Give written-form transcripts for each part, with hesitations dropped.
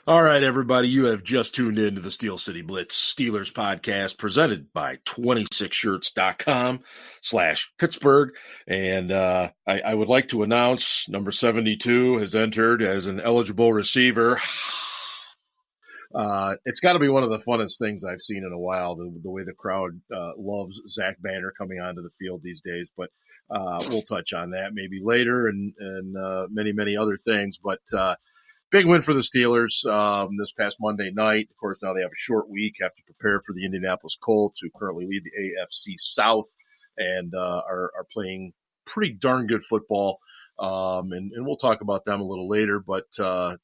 All right, everybody, you have just tuned in to the Steel City Blitz Steelers podcast presented by 26shirts.com/Pittsburgh. And I would like to announce number 72 has entered as an eligible receiver. It's got to be one of the funnest things I've seen in a while, the way the crowd loves Zach Banner coming onto the field these days. But we'll touch on that maybe later and many, many other things. But big win for the Steelers this past Monday night. Of course, now they have a short week, have to prepare for the Indianapolis Colts, who currently lead the AFC South and are playing pretty darn good football. And we'll talk about them a little later, but to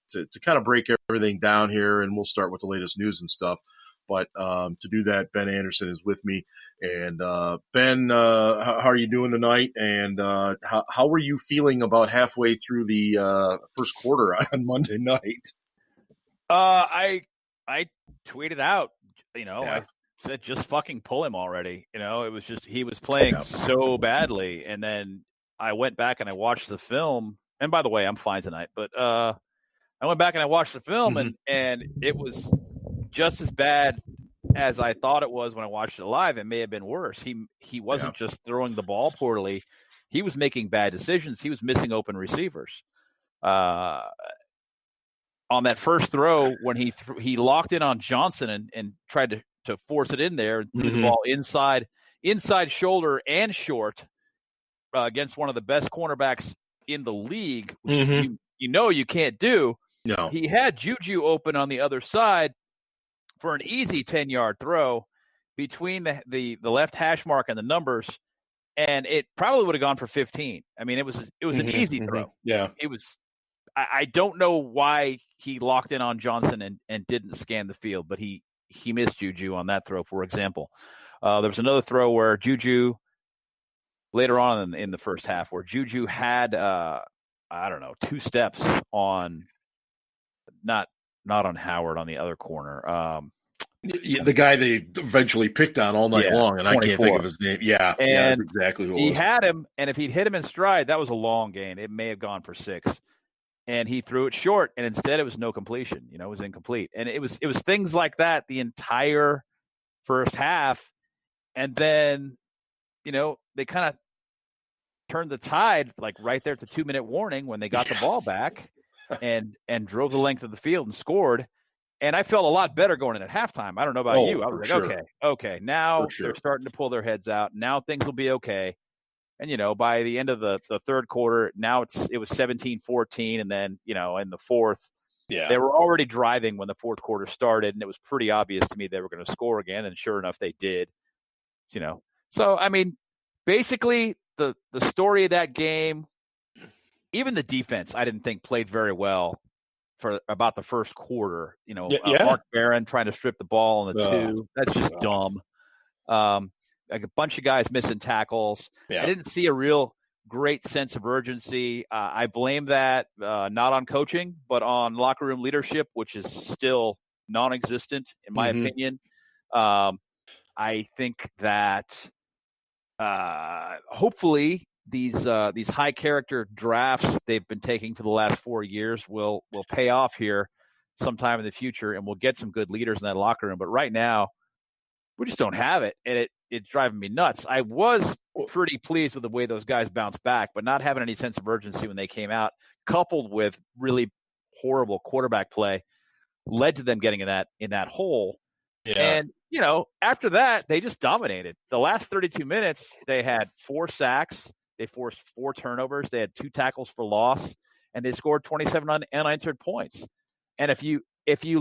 kind of break everything down here, and we'll start with the latest news and stuff. But to do that, Ben Anderson is with me. And Ben, how are you doing tonight? And how were you feeling about halfway through the first quarter on Monday night? I tweeted out, I said, just fucking pull him already. It was just, he was playing so badly. And then I went back and I watched the film. And by the way, I'm fine tonight. But I went back and I watched the film, and it was just as bad as I thought it was when I watched it live. It may have been worse. He wasn't just throwing the ball poorly. He was making bad decisions. He was missing open receivers. On that first throw, when he locked in on Johnson and tried to force it in there, threw the ball inside shoulder and short against one of the best cornerbacks in the league, which you can't do. No. He had Juju open on the other side for an easy 10-yard throw between the left hash mark and the numbers, and it probably would have gone for 15. I mean, it was an easy throw. Yeah. It was. I don't know why he locked in on Johnson and didn't scan the field, but he missed Juju on that throw, for example. There was another throw where Juju, later on in the first half, where Juju had, 2 steps on, not on Howard, on the other corner. The guy they eventually picked on all night long, and 24. I can't think of his name. Yeah, and that's exactly who it was. He had him, and if he'd hit him in stride, that was a long gain. It may have gone for 6. And he threw it short, and instead it was no completion. It was incomplete. And it was things like that the entire first half. And then, they kind of turned the tide, like right there at the 2-minute warning when they got the ball back and drove the length of the field and scored. And I felt a lot better going in at halftime. I don't know about you. I was like, okay, now they're starting to pull their heads out. Now things will be okay. And, by the end of the third quarter, now it was 17-14. And then, in the fourth, they were already driving when the fourth quarter started. And it was pretty obvious to me they were going to score again. And sure enough, they did. So, I mean, basically the story of that game, even the defense, I didn't think played very well for about the first quarter. Mark Barron trying to strip the ball on the 2. That's just dumb. Like a bunch of guys missing tackles. Yeah. I didn't see a real great sense of urgency. I blame that not on coaching, but on locker room leadership, which is still non-existent in my opinion. I think that hopefully these high character drafts they've been taking for the last 4 years will pay off here sometime in the future, and we'll get some good leaders in that locker room. But right now, we just don't have it, and it's driving me nuts. I was pretty pleased with the way those guys bounced back, but not having any sense of urgency when they came out, coupled with really horrible quarterback play, led to them getting in that hole. Yeah. And, after that, they just dominated. The last 32 minutes, they had 4 sacks. They forced 4 turnovers. They had 2 tackles for loss, and they scored 27 unanswered points. And if you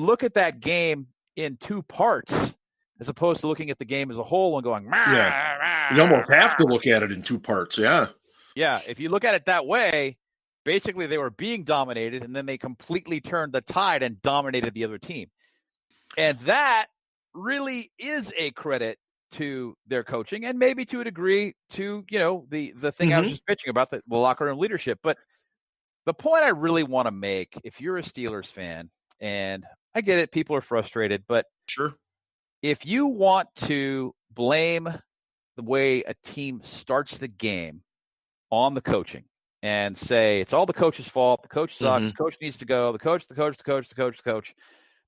look at that game in 2 parts, as opposed to looking at the game as a whole and going, you almost have to look at it in 2 parts. Yeah. Yeah. If you look at it that way, basically they were being dominated, and then they completely turned the tide and dominated the other team. And that really is a credit to their coaching, and maybe to a degree to, the thing I was just bitching about, the locker room leadership. But the point I really want to make, if you're a Steelers fan, and I get it, people are frustrated, but sure, if you want to blame the way a team starts the game on the coaching, and say it's all the coach's fault. The coach sucks. The coach needs to go. The coach.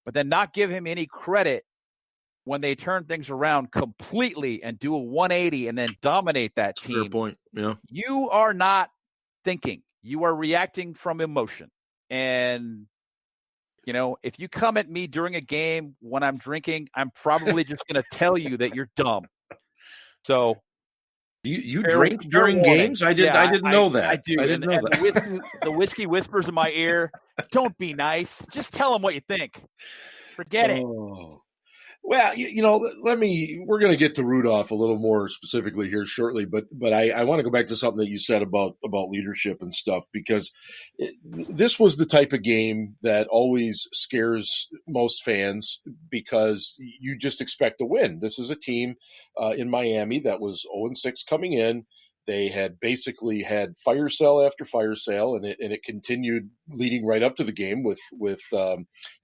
But then not give him any credit when they turn things around completely and do a 180 and then dominate that team. Fair point. Yeah. You are not thinking. You are reacting from emotion. And, if you come at me during a game when I'm drinking, I'm probably just going to tell you that you're dumb. So you drink during games? I didn't know that. I do. I didn't know that. The whiskey whispers in my ear. Don't be nice. Just tell them what you think. Forget it. Well, we're going to get to Rudolph a little more specifically here shortly, but I want to go back to something that you said about leadership and stuff, because this was the type of game that always scares most fans because you just expect to win. This is a team in Miami that was 0-6 coming in. They had basically had fire sale after fire sale, and it continued leading right up to the game with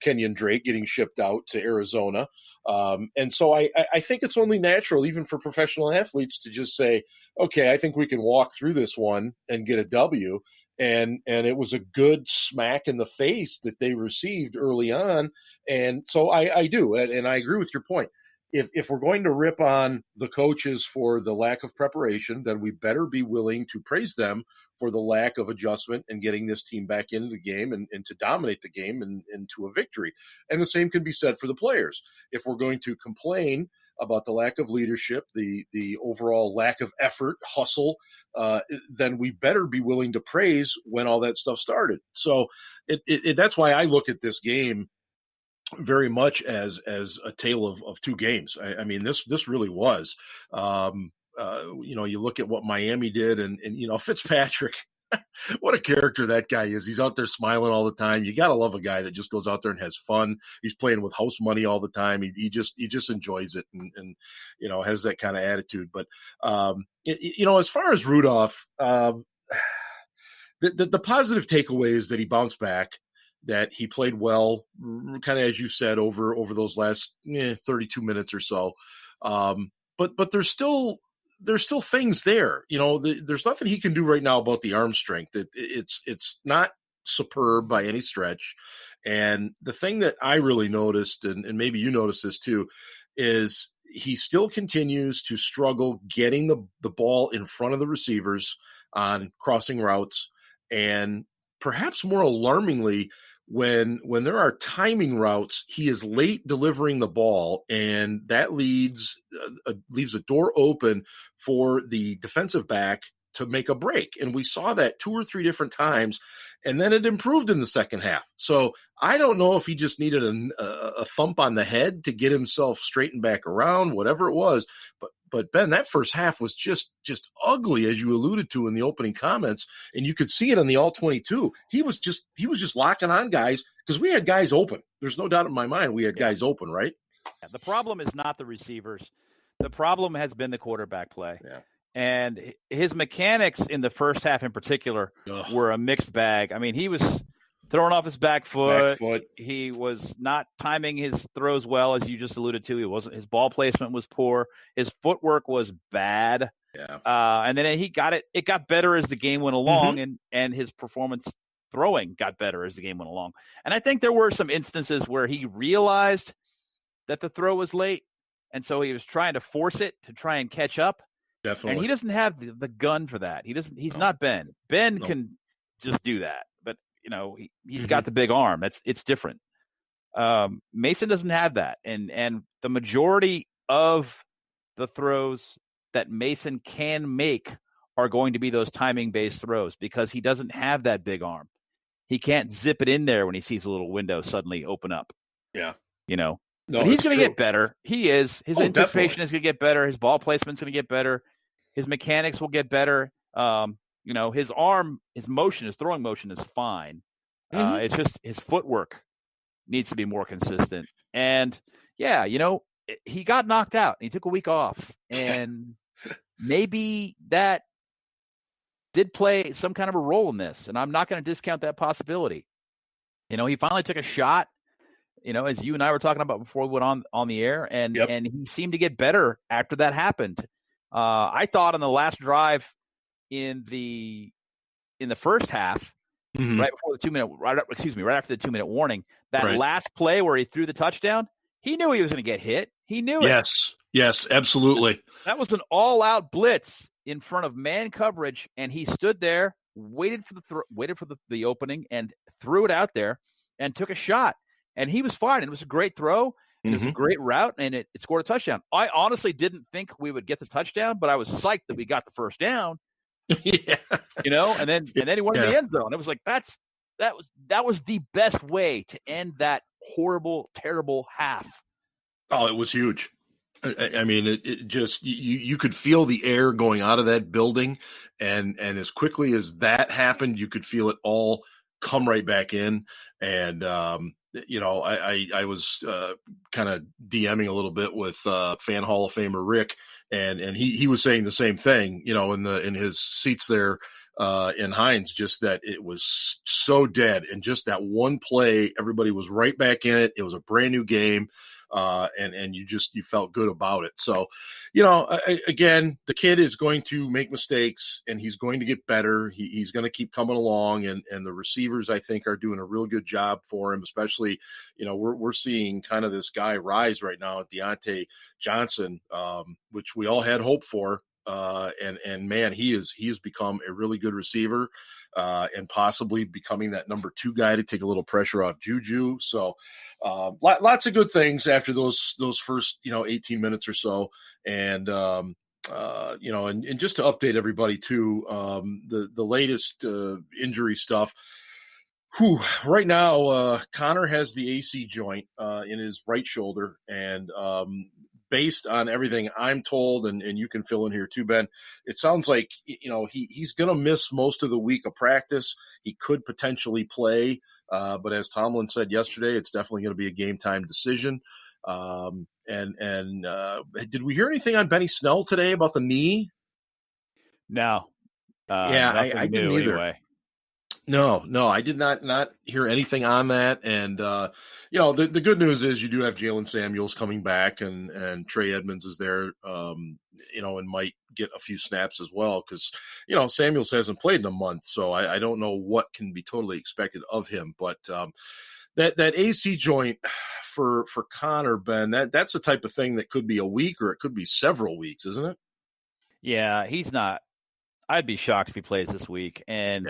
Kenyon Drake getting shipped out to Arizona. And so I think it's only natural, even for professional athletes, to just say, okay, I think we can walk through this one and get a W. And it was a good smack in the face that they received early on. And so I do. And I agree with your point. If we're going to rip on the coaches for the lack of preparation, then we better be willing to praise them for the lack of adjustment and getting this team back into the game and to dominate the game and to a victory. And the same can be said for the players. If we're going to complain about the lack of leadership, the overall lack of effort, hustle, then we better be willing to praise when all that stuff started. So that's why I look at this game very much as a tale of two games. I mean, this really was. You look at what Miami did, and Fitzpatrick. What a character that guy is. He's out there smiling all the time. You got to love a guy that just goes out there and has fun. He's playing with house money all the time. He just enjoys it and has that kind of attitude. But, as far as Rudolph, the positive takeaway is that he bounced back, that he played well, kind of as you said, over those last 32 minutes or so. But there's still things there. There's nothing he can do right now about the arm strength. It's not superb by any stretch. And the thing that I really noticed, and maybe you noticed this too, is he still continues to struggle getting the ball in front of the receivers on crossing routes. And perhaps more alarmingly, when there are timing routes, he is late delivering the ball, and that leaves a door open for the defensive back to make a break. And we saw that 2 or 3 different times, and then it improved in the second half. So I don't know if he just needed a thump on the head to get himself straightened back around, whatever it was. But Ben, that first half was just ugly, as you alluded to in the opening comments, and you could see it on the all-22. He was just locking on guys because we had guys open. There's no doubt in my mind we had guys open, right? Yeah, the problem is not the receivers. The problem has been the quarterback play. Yeah. And his mechanics in the first half in particular were a mixed bag. I mean, he was throwing off his back foot. He was not timing his throws well, as you just alluded to. His ball placement was poor. His footwork was bad. Yeah. And then it got better as the game went along, and his performance throwing got better as the game went along. And I think there were some instances where he realized that the throw was late, and so he was trying to force it to try and catch up. Definitely. And he doesn't have the gun for that. He's not Ben. Ben can just do that. But he's got the big arm. It's different. Mason doesn't have that. And the majority of the throws that Mason can make are going to be those timing-based throws because he doesn't have that big arm. He can't zip it in there when he sees a little window suddenly open up. Yeah. No, but he's going to get better. He is. His anticipation is going to get better. His ball placement's going to get better. His mechanics will get better. His arm, his throwing motion is fine. It's just his footwork needs to be more consistent. And he got knocked out. And he took a week off, and maybe that did play some kind of a role in this. And I'm not going to discount that possibility. He finally took a shot. As you and I were talking about before we went on the air, and he seemed to get better after that happened. I thought on the last drive in the in the first half, right before the 2 minute, right after the 2 minute warning, that last play where he threw the touchdown, he knew he was going to get hit. He knew it. Yes, absolutely. That was an all-out blitz in front of man coverage, and he stood there, waited for the opening, and threw it out there, and took a shot. And he was fine. It was a great throw. And it was a great route, and it scored a touchdown. I honestly didn't think we would get the touchdown, but I was psyched that we got the first down. Yeah. And then he went in the end zone. It was like that was the best way to end that horrible, terrible half. Oh, it was huge. I mean, it just you could feel the air going out of that building, and as quickly as that happened, you could feel it all come right back in. And I was kind of DMing a little bit with fan Hall of Famer Rick, and he was saying the same thing, in his seats there in Hines, just that it was so dead, and just that one play, everybody was right back in it. It was a brand new game. And you felt good about it. So, again, the kid is going to make mistakes, and he's going to get better. He's going to keep coming along, and the receivers, I think, are doing a real good job for him. Especially, we're seeing kind of this guy rise right now, Deontay Johnson, which we all had hope for. And man, he has become a really good receiver, and possibly becoming that number 2 guy to take a little pressure off Juju. So, lots of good things after those first, 18 minutes or so. And, and just to update everybody too, the latest, injury stuff. Right now, Connor has the AC joint, in his right shoulder, and, based on everything I'm told, and you can fill in here too, Ben, it sounds like, he's going to miss most of the week of practice. He could potentially play, but as Tomlin said yesterday, it's definitely going to be a game time decision. Did we hear anything on Benny Snell today about the knee? No. I didn't either. Anyway. No, I did not hear anything on that. And, the good news is you do have Jalen Samuels coming back, and Trey Edmonds is there, and might get a few snaps as well. Cause, Samuels hasn't played in a month, so I don't know what can be totally expected of him. But, that AC joint for Connor, Ben, that's the type of thing that could be a week, or it could be several weeks, isn't it? Yeah, he's not. I'd be shocked if he plays this week. And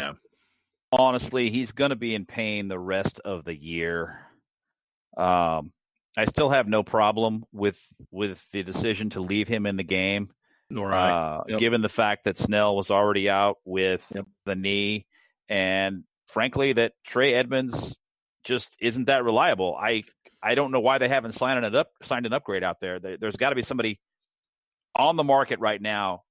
honestly, he's going to be in pain the rest of the year. I still have no problem with the decision to leave him in the game. Nor I. Given the fact that Snell was already out with the knee, and frankly, that Trey Edmonds just isn't that reliable. I don't know why they haven't signed an upgrade out there. There's got to be somebody on the market right now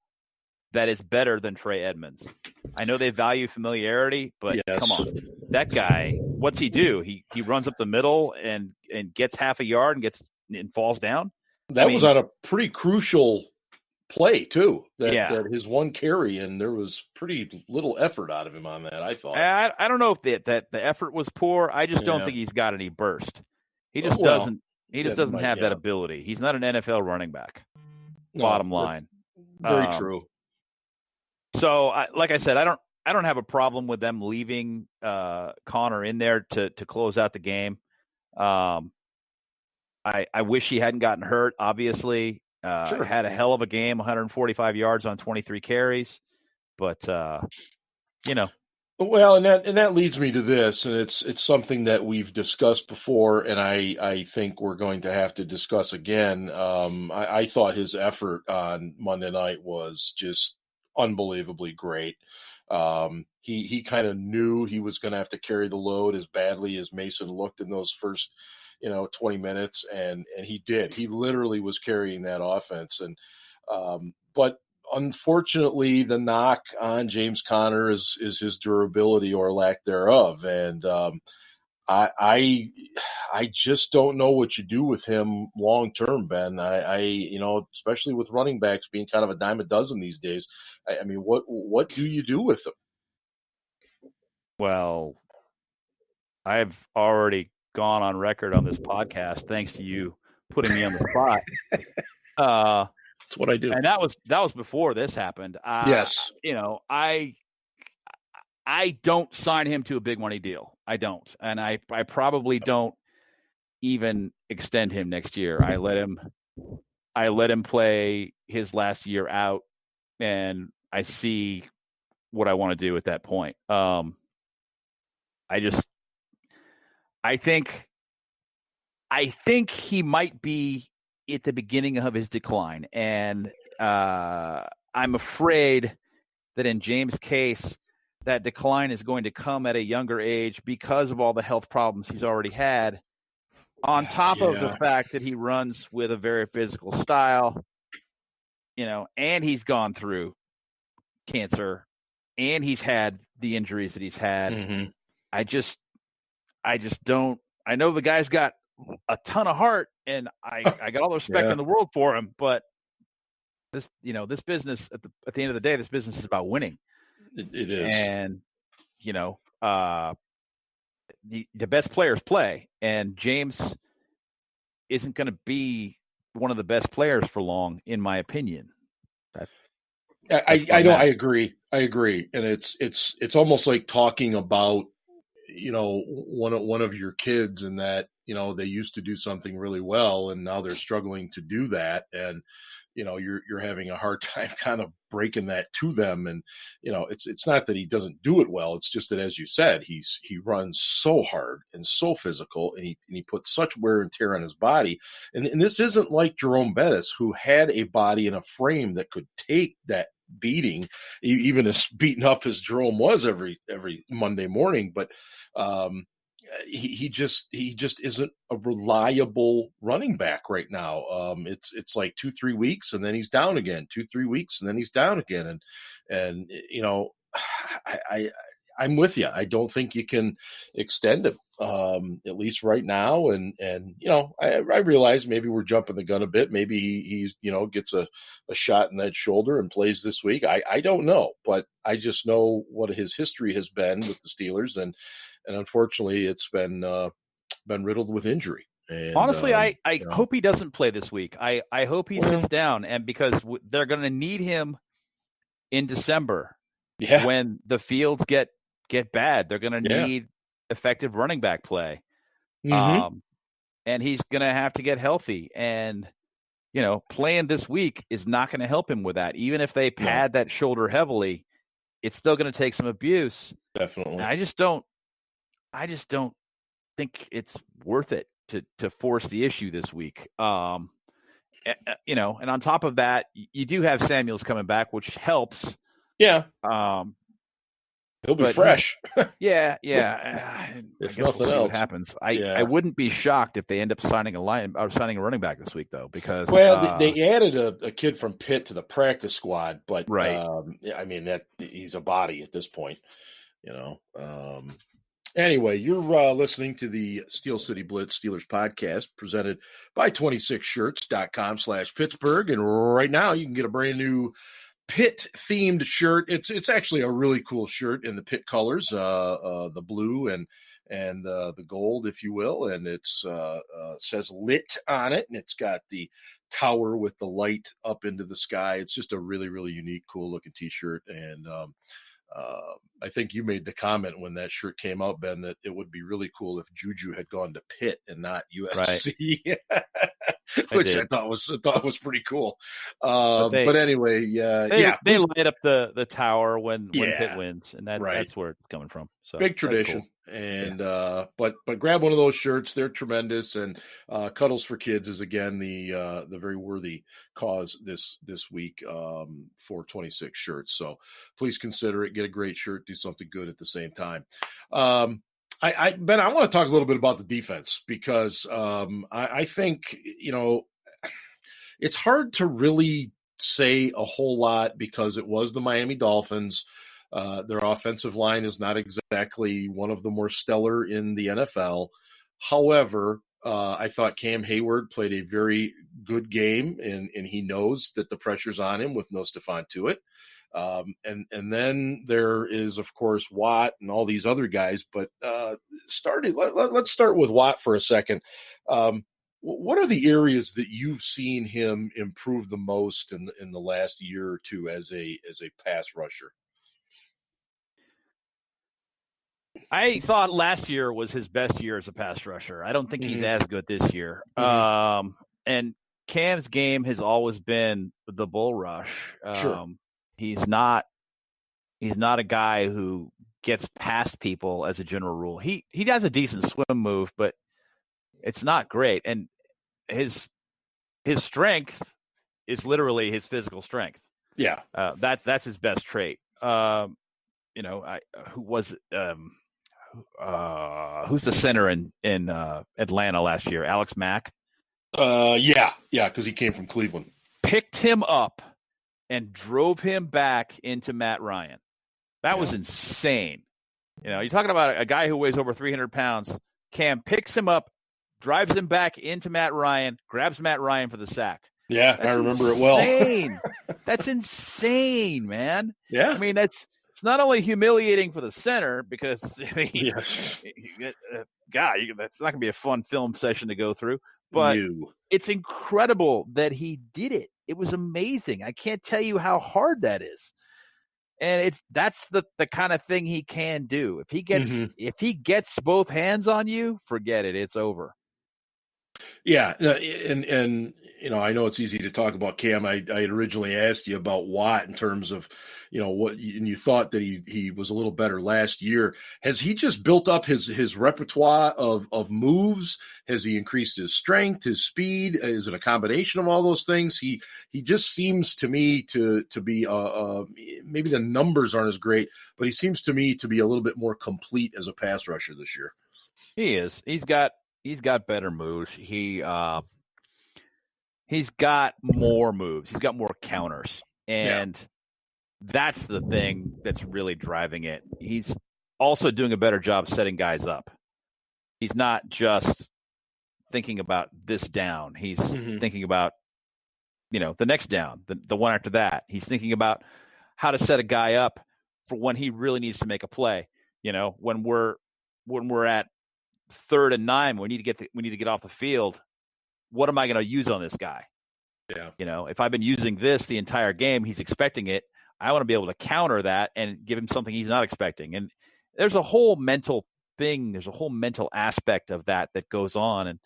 that is better than Trey Edmonds. I know they value familiarity, but come on, that guy, what's he do? He runs up the middle and gets half a yard and falls down. That was on a pretty crucial play too. That his one carry, and there was pretty little effort out of him on that, I thought. I don't know if the effort was poor. I just don't think he's got any burst. He just doesn't have that ability. He's not an NFL running back. Bottom line. Very true. So, like I said, I don't have a problem with them leaving Connor in there to close out the game. I wish he hadn't gotten hurt. Obviously, had a hell of a game, 145 yards on 23 carries. But Well, and that leads me to this, and it's something that we've discussed before, and I think we're going to have to discuss again. I thought his effort on Monday night was just unbelievably great. He kind of knew he was going to have to carry the load as badly as Mason looked in those first 20 minutes, and he did. He literally was carrying that offense. And but unfortunately, the knock on James Conner is his durability or lack thereof. And I just don't know what you do with him long term, Ben. I especially with running backs being kind of a dime a dozen these days. I mean, what do you do with them? Well, I've already gone on record on this podcast, thanks to you putting me on the spot. That's what I do, and that was before this happened. Yes, I I don't sign him to a big money deal. I don't. And I probably don't even extend him next year. I let him play his last year out, and I see what I want to do at that point. I think he might be at the beginning of his decline, and I'm afraid that in James' case, that decline is going to come at a younger age because of all the health problems he's already had, on top of the fact that he runs with a very physical style, and he's gone through cancer, and he's had the injuries that he's had. Mm-hmm. I just don't. I know the guy's got a ton of heart, and I got all the respect in the world for him, but this business at the end of the day, this business is about winning. It is. And, the best players play, and James isn't going to be one of the best players for long, in my opinion. I agree. And it's almost like talking about, one of your kids, and that, they used to do something really well and now they're struggling to do that. And, you're having a hard time kind of breaking that to them. And, it's not that he doesn't do it well. It's just that, as you said, he runs so hard and so physical, and he puts such wear and tear on his body. And this isn't like Jerome Bettis, who had a body and a frame that could take that beating, even as beaten up as Jerome was every Monday morning. But he just isn't a reliable running back right now. It's like 2-3 weeks and then he's down again, 2-3 weeks and then he's down again. And I'm with you. I don't think you can extend him, at least right now. And I realize maybe we're jumping the gun a bit. Maybe he gets a shot in that shoulder and plays this week. I don't know, but I just know what his history has been with the Steelers, and unfortunately it's been riddled with injury. And, honestly, I hope he doesn't play this week. I hope he sits down, and because they're going to need him in December. Yeah. When the fields get bad, they're going to need effective running back play. Mm-hmm. And he's going to have to get healthy. And, playing this week is not going to help him with that. Even if they pad that shoulder heavily, it's still going to take some abuse. Definitely. And I just don't think it's worth it to force the issue this week. And on top of that, you do have Samuels coming back, which helps. Yeah. He'll be fresh. Yeah. If I guess nothing we'll see else. what happens. I wouldn't be shocked if they end up signing a running back this week, though, because they added a kid from Pitt to the practice squad, but right. I mean that he's a body at this point, Anyway, you're listening to the Steel City Blitz Steelers podcast presented by 26shirts.com/Pittsburgh. And right now you can get a brand new Pitt themed shirt. It's actually a really cool shirt in the Pitt colors, the blue and the gold, if you will. And it's says lit on it, and it's got the tower with the light up into the sky. It's just a really, really unique, cool looking t-shirt. And, I think you made the comment when that shirt came out, Ben, that it would be really cool if Juju had gone to Pitt and not USC, right. Which I thought was pretty cool. But anyway, they light up the tower when Pitt wins, and that's where it's coming from. So big tradition. Cool. And but grab one of those shirts; they're tremendous. And Cuddles for Kids is again the very worthy cause this week for 26 shirts. So please consider it. Get a great shirt. Do something good at the same time. Ben, I want to talk a little bit about the defense, because I think it's hard to really say a whole lot, because it was the Miami Dolphins. Their offensive line is not exactly one of the more stellar in the NFL. However, I thought Cam Hayward played a very good game, and he knows that the pressure's on him with no Stephon Tuitt. And then there is, of course, Watt and all these other guys. But let's start with Watt for a second. What are the areas that you've seen him improve the most in the last year or two as a pass rusher? I thought last year was his best year as a pass rusher. I don't think he's as good this year. And Cam's game has always been the bull rush. Sure. He's not a guy who gets past people as a general rule. He has a decent swim move, but it's not great. And his strength is literally his physical strength. Yeah. That's his best trait. Who's the center in Atlanta last year? Alex Mack. Yeah, because he came from Cleveland. Picked him up and drove him back into Matt Ryan. That was insane. You're talking about a guy who weighs over 300 pounds. Cam picks him up, drives him back into Matt Ryan, grabs Matt Ryan for the sack. Yeah, I remember it well. That's insane, man. Yeah. I mean, it's not only humiliating for the center because, God, that's not going to be a fun film session to go through, but it's incredible that he did it. It was amazing. I can't tell you how hard that is. And that's the kind of thing he can do. If he gets both hands on you, forget it. It's over. Yeah, and I know it's easy to talk about Cam. I had originally asked you about Watt in terms of, what, and you thought that he was a little better last year. Has he just built up his repertoire of moves? Has he increased his strength, his speed? Is it a combination of all those things? He just seems to me to be maybe the numbers aren't as great, but he seems to me to be a little bit more complete as a pass rusher this year. He is. He's got better moves. He's got more moves. He's got more counters. And that's the thing that's really driving it. He's also doing a better job setting guys up. He's not just thinking about this down. He's thinking about, the next down, the one after that. He's thinking about how to set a guy up for when he really needs to make a play. When we're at 3rd and 9, we need to get off the field. What am I going to use on this guy? Yeah. If I've been using this the entire game, he's expecting it. I want to be able to counter that and give him something he's not expecting. And there's a whole mental thing. There's a whole mental aspect of that goes on. And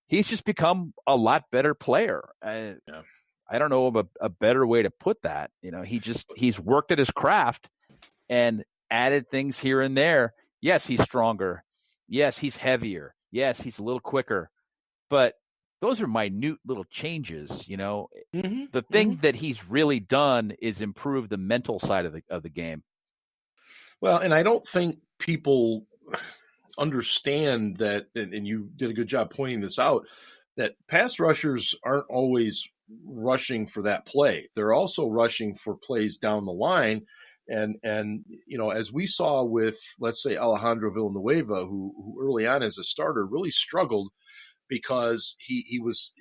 he's just become a lot better player. I don't know of a better way to put that. He's worked at his craft and added things here and there. Yes, he's stronger. Yes, he's heavier. Yes, he's a little quicker. But those are minute little changes, The thing that he's really done is improve the mental side of the game. Well, and I don't think people understand that, and you did a good job pointing this out, that pass rushers aren't always rushing for that play. They're also rushing for plays down the line. And as we saw with, let's say, Alejandro Villanueva, who early on as a starter really struggled because he was,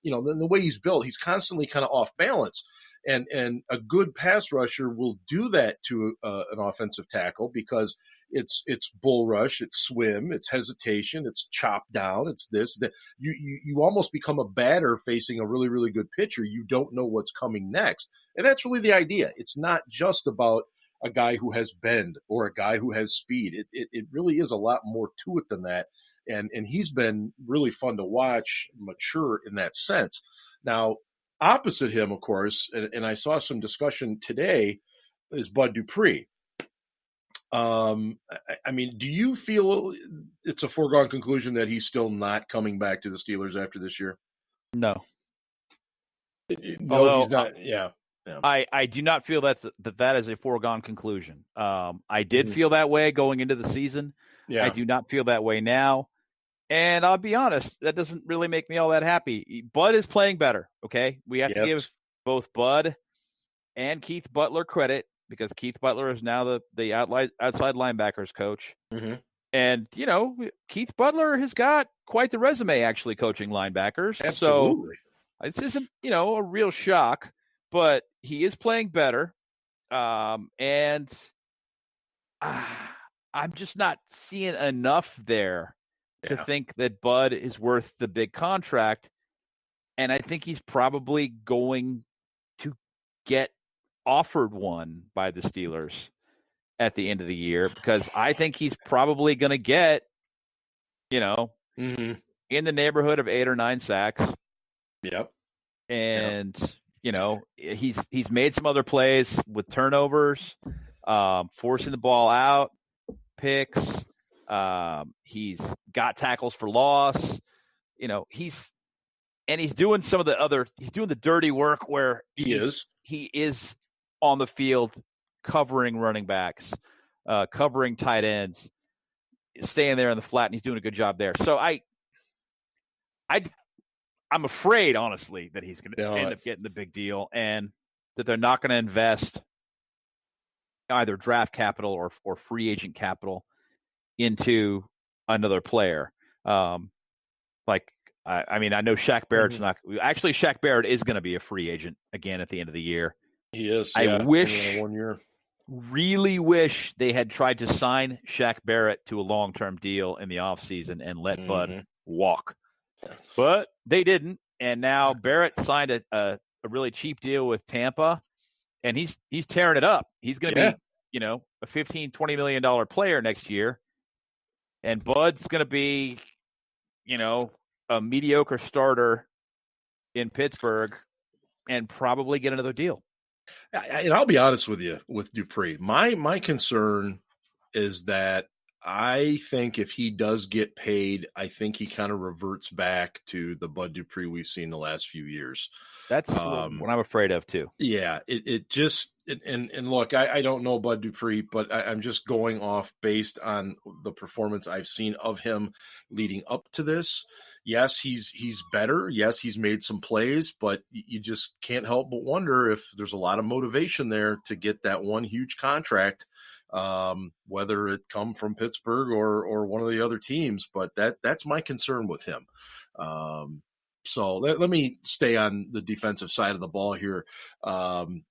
the way he's built, he's constantly kind of off balance. And a good pass rusher will do that to an offensive tackle because it's bull rush, it's swim, it's hesitation, it's chop down, it's this, that. You almost become a batter facing a really, really good pitcher. You don't know what's coming next. And that's really the idea. It's not just about a guy who has bend or a guy who has speed. It really is a lot more to it than that. And he's been really fun to watch mature in that sense. Now, opposite him, of course, and I saw some discussion today, is Bud Dupree. I mean, do you feel it's a foregone conclusion that he's still not coming back to the Steelers after this year? No. No, he's not. Yeah. I do not feel that is a foregone conclusion. I did feel that way going into the season. Yeah. I do not feel that way now. And I'll be honest, that doesn't really make me all that happy. Bud is playing better, okay? We have to give both Bud and Keith Butler credit because Keith Butler is now the outside linebackers coach. And, Keith Butler has got quite the resume actually coaching linebackers. Absolutely. So this isn't, a real shock, but he is playing better. And I'm just not seeing enough there to think that Bud is worth the big contract. And I think he's probably going to get offered one by the Steelers. at the end of the year because I think he's probably going to get, Mm-hmm. in the neighborhood of 8 or 9 sacks. Yep. And, he's made some other plays with turnovers, forcing the ball out, picks. He's got tackles for loss. He's doing he's doing the dirty work where he is on the field covering running backs, covering tight ends, staying there in the flat, and he's doing a good job there. So I'm afraid, honestly, that he's going to end up getting the big deal and that they're not going to invest either draft capital or free agent capital into another player. I know Shaq Barrett's not – actually, Shaq Barrett is going to be a free agent again at the end of the year. He is. I really wish they had tried to sign Shaq Barrett to a long-term deal in the offseason and let Bud walk. But they didn't, and now Barrett signed a really cheap deal with Tampa, and he's tearing it up. He's going to be, a $15, $20 million player next year, and Bud's going to be, a mediocre starter in Pittsburgh and probably get another deal. And I'll be honest with you, with Dupree. My concern is that I think if he does get paid, I think he kind of reverts back to the Bud Dupree we've seen the last few years. That's what I'm afraid of too. Yeah, and look, I don't know Bud Dupree, but I'm just going off based on the performance I've seen of him leading up to this. Yes, he's better. Yes, he's made some plays, but you just can't help but wonder if there's a lot of motivation there to get that one huge contract, whether it come from Pittsburgh or one of the other teams. But that's my concern with him. So let me stay on the defensive side of the ball here. Minkah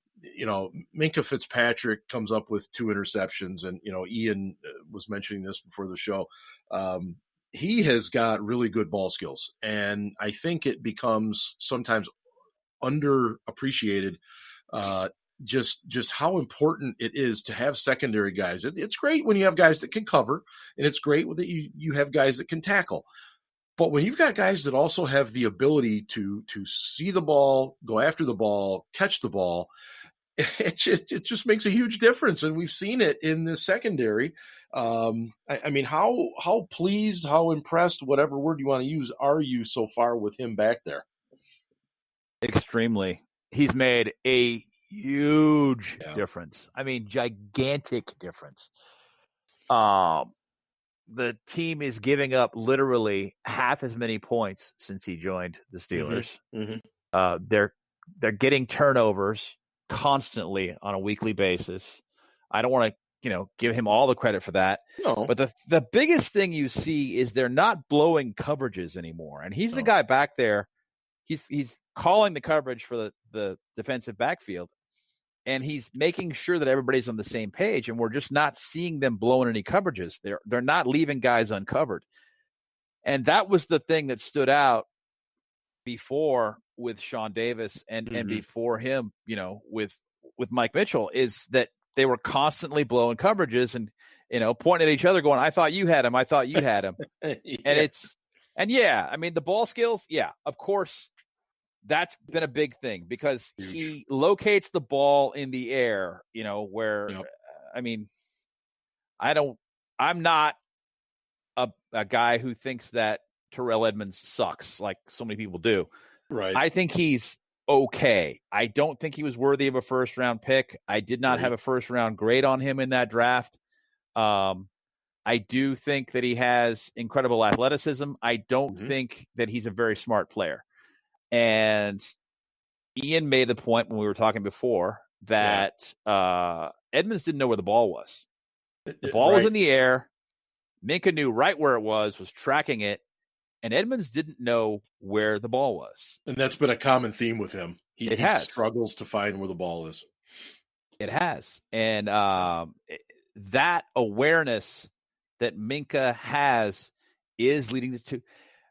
Fitzpatrick comes up with 2 interceptions, and Ian was mentioning this before the show. He has got really good ball skills, and I think it becomes sometimes underappreciated just how important it is to have secondary guys. It's great when you have guys that can cover, and it's great that you have guys that can tackle. But when you've got guys that also have the ability to see the ball, go after the ball, catch the ball, it just makes a huge difference, and we've seen it in the secondary. How pleased, how impressed, whatever word you want to use, are you so far with him back there? Extremely. He's made a huge difference. Gigantic difference. The team is giving up literally half as many points since he joined the Steelers. Mm-hmm. They're getting turnovers constantly on a weekly basis. I don't want to, give him all the credit for that. No. But the biggest thing you see is they're not blowing coverages anymore. And he's the guy back there. He's calling the coverage for the defensive backfield. And he's making sure that everybody's on the same page, and we're just not seeing them blowing any coverages. They're not leaving guys uncovered. And that was the thing that stood out before with Sean Davis and before him, with Mike Mitchell, is that they were constantly blowing coverages and, pointing at each other going, I thought you had him. I thought you had him. And the ball skills. Yeah, of course. That's been a big thing because he locates the ball in the air, where, I'm not a guy who thinks that Terrell Edmonds sucks like so many people do. Right. I think he's okay. I don't think he was worthy of a first round pick. I did not have a first round grade on him in that draft. I do think that he has incredible athleticism. I don't think that he's a very smart player. And Ian made the point when we were talking before that Edmonds didn't know where the ball was. The ball was in the air. Minkah knew right where it was tracking it, and Edmonds didn't know where the ball was. And that's been a common theme with him. He struggles to find where the ball is. It has. And that awareness that Minkah has is leading to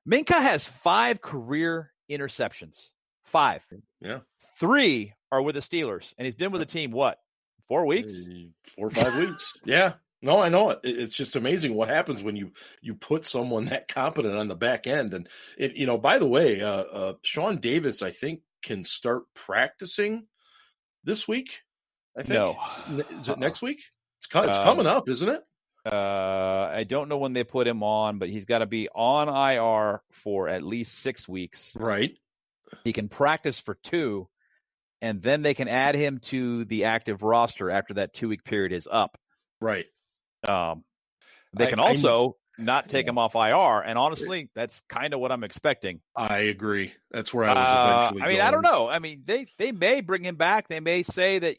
Minkah has 5 career interceptions. 5. Yeah. 3 are with the Steelers, and he's been with the team, 4 weeks, 4 or 5 weeks. Yeah. No, I know it. It's just amazing what happens when you put someone that competent on the back end. And by the way, Sean Davis, I think, can start practicing this week. I think. No. Is it next week? It's coming up, isn't it? I don't know when they put him on, but he's got to be on IR for at least 6 weeks. Right. He can practice for 2, and then they can add him to the active roster after that 2-week period is up. Right. They can also not take him off IR, and honestly, that's kind of what I'm expecting. I agree. That's where I was eventually going. I don't know. I mean, they may bring him back. They may say that,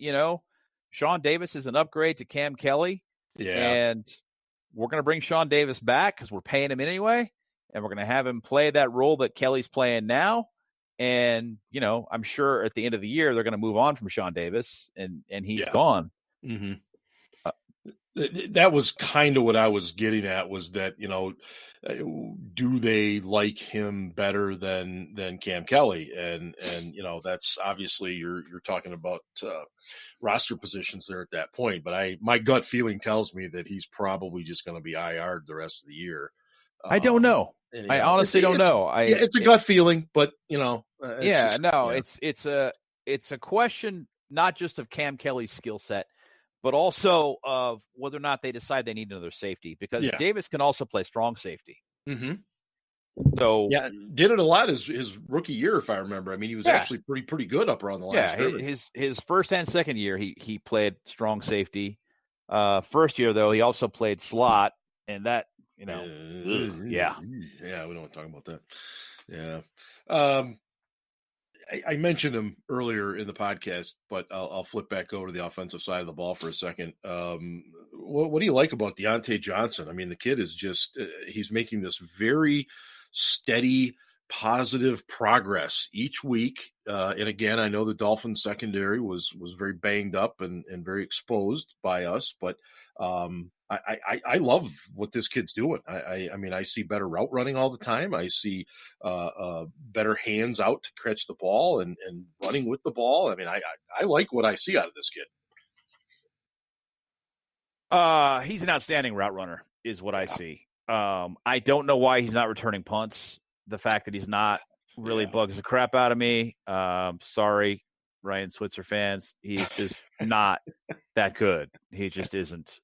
Sean Davis is an upgrade to Cam Kelly. Yeah. And we're going to bring Sean Davis back because we're paying him anyway, and we're going to have him play that role that Kelly's playing now. And, I'm sure at the end of the year, they're going to move on from Sean Davis, and he's gone. Mm-hmm. That was kind of what I was getting at, was that, do they like him better than Cam Kelly? And that's obviously you're talking about roster positions there at that point. But my gut feeling tells me that he's probably just going to be IR'd the rest of the year. I don't know. I honestly don't know. It's a gut feeling, but it's a question not just of Cam Kelly's skill set, but also of whether or not they decide they need another safety, because Davis can also play strong safety. Mm-hmm. So did it a lot his rookie year, if I remember. I mean, he was actually pretty good up around the line. Yeah, his first and second year, he played strong safety. First year, though, he also played slot, and that, we don't want to talk about that. Yeah. I mentioned him earlier in the podcast, but I'll flip back over to the offensive side of the ball for a second. What do you like about Deontay Johnson? I mean, the kid is just he's making this very steady, positive progress each week. And again, I know the Dolphins secondary was very banged up and very exposed by us, but I love what this kid's doing. I mean, I see better route running all the time. I see better hands out to catch the ball and running with the ball. I mean, I like what I see out of this kid. He's an outstanding route runner is what I see. I don't know why he's not returning punts. The fact that he's not really bugs the crap out of me. Sorry, Ryan Switzer fans. He's just not that good. He just isn't.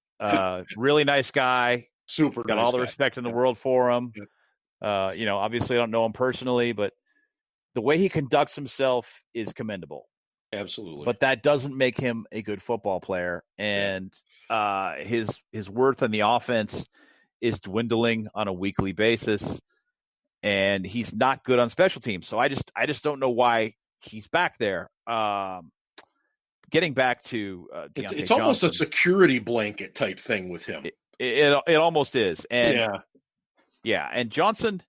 Really nice guy. Super got nice all the guy. respect in the world for him. Obviously I don't know him personally, but the way he conducts himself is commendable. Absolutely. But that doesn't make him a good football player. And his worth in the offense is dwindling on a weekly basis. And he's not good on special teams. So I just don't know why he's back there. Getting back to it's almost a security blanket type thing with him. It almost is. And and Johnson,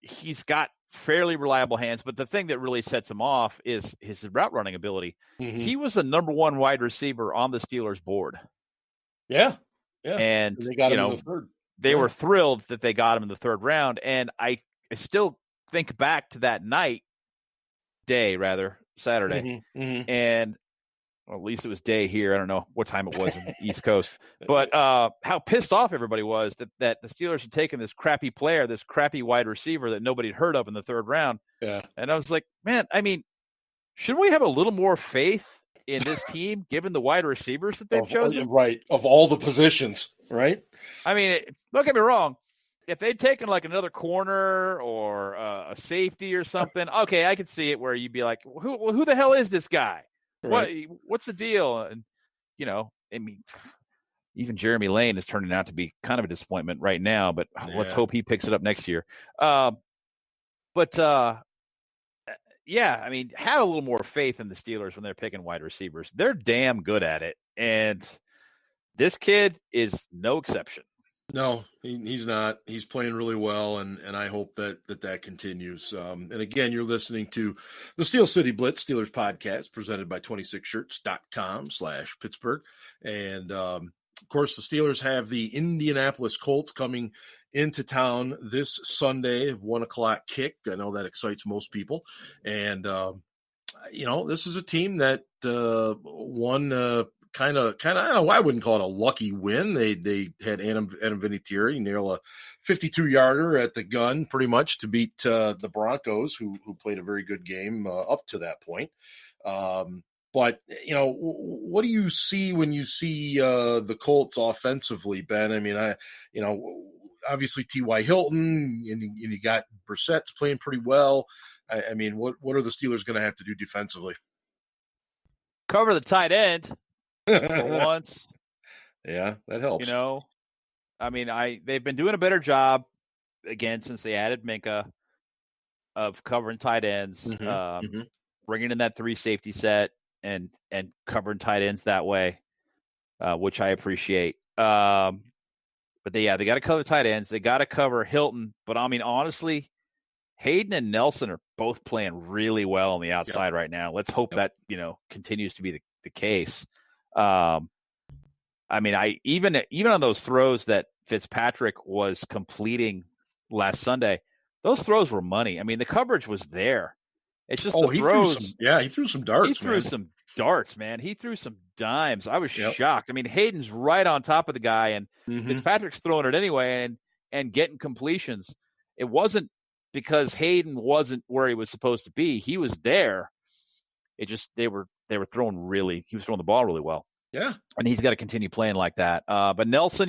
he's got fairly reliable hands, but the thing that really sets him off is his route running ability. Mm-hmm. He was the number 1 wide receiver on the Steelers board. Yeah. And they got him in the third. They were thrilled that they got him in the third round. And I still think back to that Saturday. Mm-hmm. And at least it was day here. I don't know what time it was in the East Coast. But how pissed off everybody was that the Steelers had taken this crappy player, this crappy wide receiver that nobody had heard of in the third round. Yeah. And I was like, man, I mean, shouldn't we have a little more faith in this team given the wide receivers that they've chosen? Right. Of all the positions, right? I mean, don't get me wrong. If they'd taken like another corner or a safety or something, okay, I could see it where you'd be like, who the hell is this guy? Right. What's the deal? And, I mean, even Jeremy Lane is turning out to be kind of a disappointment right now, but let's hope he picks it up next year. I mean, have a little more faith in the Steelers when they're picking wide receivers. They're damn good at it. And this kid is no exception. No, he's not. He's playing really well, and I hope that continues. And again, you're listening to the Steel City Blitz Steelers podcast presented by 26shirts.com/Pittsburgh. And, of course, the Steelers have the Indianapolis Colts coming into town this Sunday, 1:00 kick. I know that excites most people. And this is a team that won kind of. I don't know. I wouldn't call it a lucky win. They had Adam Vinatieri nail a 52-yarder at the gun, pretty much to beat the Broncos, who played a very good game up to that point. But what do you see when you see the Colts offensively, Ben? I mean, obviously T.Y. Hilton, and you got Brissett's playing pretty well. I mean, what are the Steelers going to have to do defensively? Cover the tight end for once. Yeah, that helps. I mean, they've been doing a better job again since they added Minka of covering tight ends, bringing in that 3 safety set and covering tight ends that way, which I appreciate. But they got to cover tight ends. They got to cover Hilton. But I mean, honestly, Hayden and Nelson are both playing really well on the outside right now. Let's hope that continues to be the case. I mean, even on those throws that Fitzpatrick was completing last Sunday, those throws were money. I mean, the coverage was there. It's just the throws. He threw some darts. He threw some darts, man. He threw some dimes. I was shocked. I mean, Hayden's right on top of the guy, and Fitzpatrick's throwing it anyway and getting completions. It wasn't because Hayden wasn't where he was supposed to be. He was there. It just they were throwing he was throwing the ball really well. Yeah. And he's got to continue playing like that. But Nelson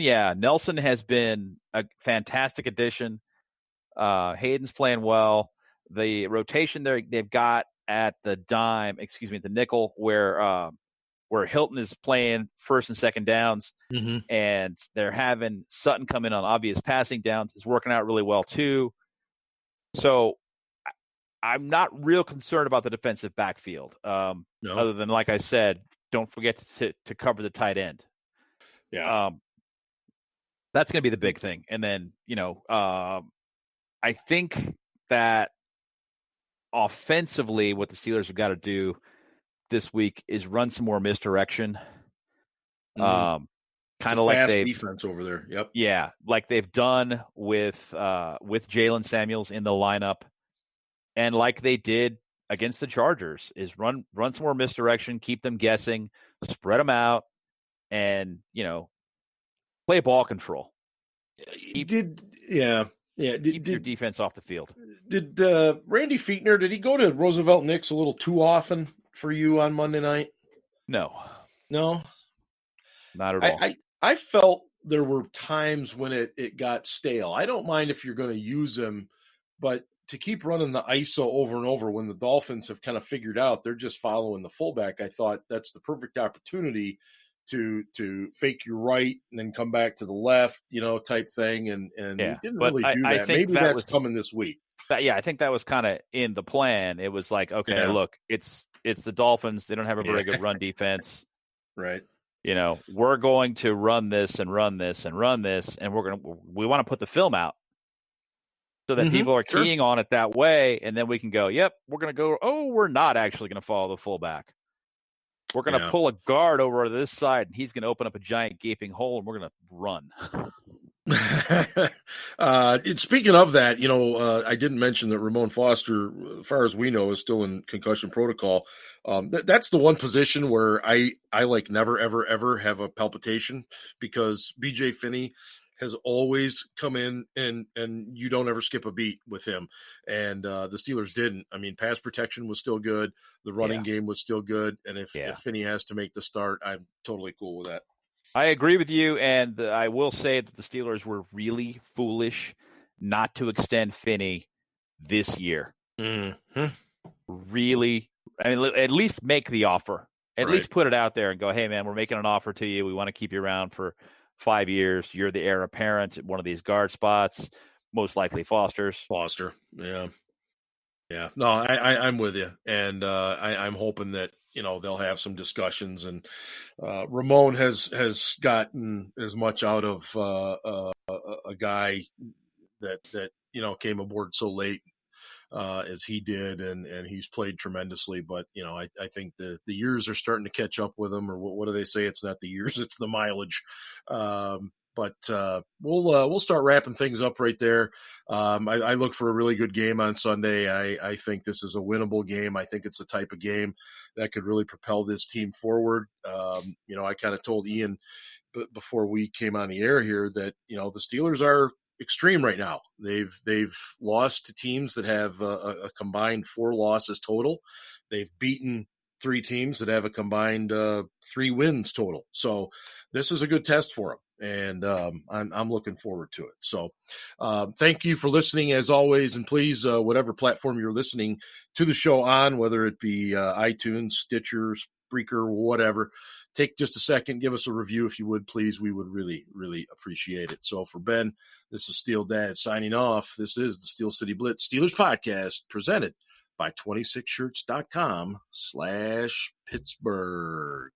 has been a fantastic addition. Hayden's playing well. The rotation they've got at the nickel where Hilton is playing first and second downs, and they're having Sutton come in on obvious passing downs is working out really well too. So I'm not real concerned about the defensive backfield. Other than, like I said, don't forget to cover the tight end. Yeah. That's going to be the big thing. And then, I think that offensively, what the Steelers have got to do this week is run some more misdirection. Kind of like defense over there. Yep. Yeah, like they've done with Jalen Samuels in the lineup, and like they did against the Chargers, is run some more misdirection, keep them guessing, spread them out, and play ball control. Keep your defense off the field. Did Randy Fichtner, did he go to Roosevelt Nix a little too often for you on Monday night? No, not at all. I felt there were times when it got stale. I don't mind if you're going to use him, but to keep running the ISO over and over when the Dolphins have kind of figured out they're just following the fullback, I thought that's the perfect opportunity to fake you right and then come back to the left, type thing. And he didn't really do that. Maybe that's coming this week. I think that was kind of in the plan. It was like, okay, look, it's the Dolphins. They don't have a very good run defense. Right. We're going to run this and run this and run this, and we want to put the film out so that people are keying on it that way, and then we can go, yep, we're going to go, we're not actually going to follow the fullback. We're going to pull a guard over to this side, and he's going to open up a giant gaping hole, and we're going to run. Speaking of that, I didn't mention that Ramon Foster, as far as we know, is still in concussion protocol. That's the one position where I like never, ever, ever have a palpitation, because BJ Finney has always come in and you don't ever skip a beat with him. And the Steelers didn't. I mean, pass protection was still good. The running game was still good. And if Finney has to make the start, I'm totally cool with that. I agree with you, and I will say that the Steelers were really foolish not to extend Finney this year. Really, I mean, at least make the offer. At least put it out there and go, hey, man, we're making an offer to you. We want to keep you around for 5 years. You're the heir apparent at one of these guard spots, most likely Foster. Yeah. No, I'm with you, and I'm hoping that they'll have some discussions, and Ramon has gotten as much out of a guy that came aboard so late as he did, and he's played tremendously. But I think the years are starting to catch up with him, or what do they say? It's not the years, it's the mileage. But we'll start wrapping things up right there. I look for a really good game on Sunday. I think this is a winnable game. I think it's the type of game that could really propel this team forward. I kind of told Ian before we came on the air here that the Steelers are extreme right now. They've lost to teams that have a combined 4 losses total. They've beaten 3 teams that have a combined 3 wins total. So this is a good test for them. And I'm looking forward to it. So thank you for listening as always. And please, whatever platform you're listening to the show on, whether it be iTunes, Stitcher, Spreaker, whatever, take just a second, give us a review if you would, please. We would really, really appreciate it. So for Ben, this is Steel Dad signing off. This is the Steel City Blitz Steelers podcast presented by 26shirts.com/Pittsburgh.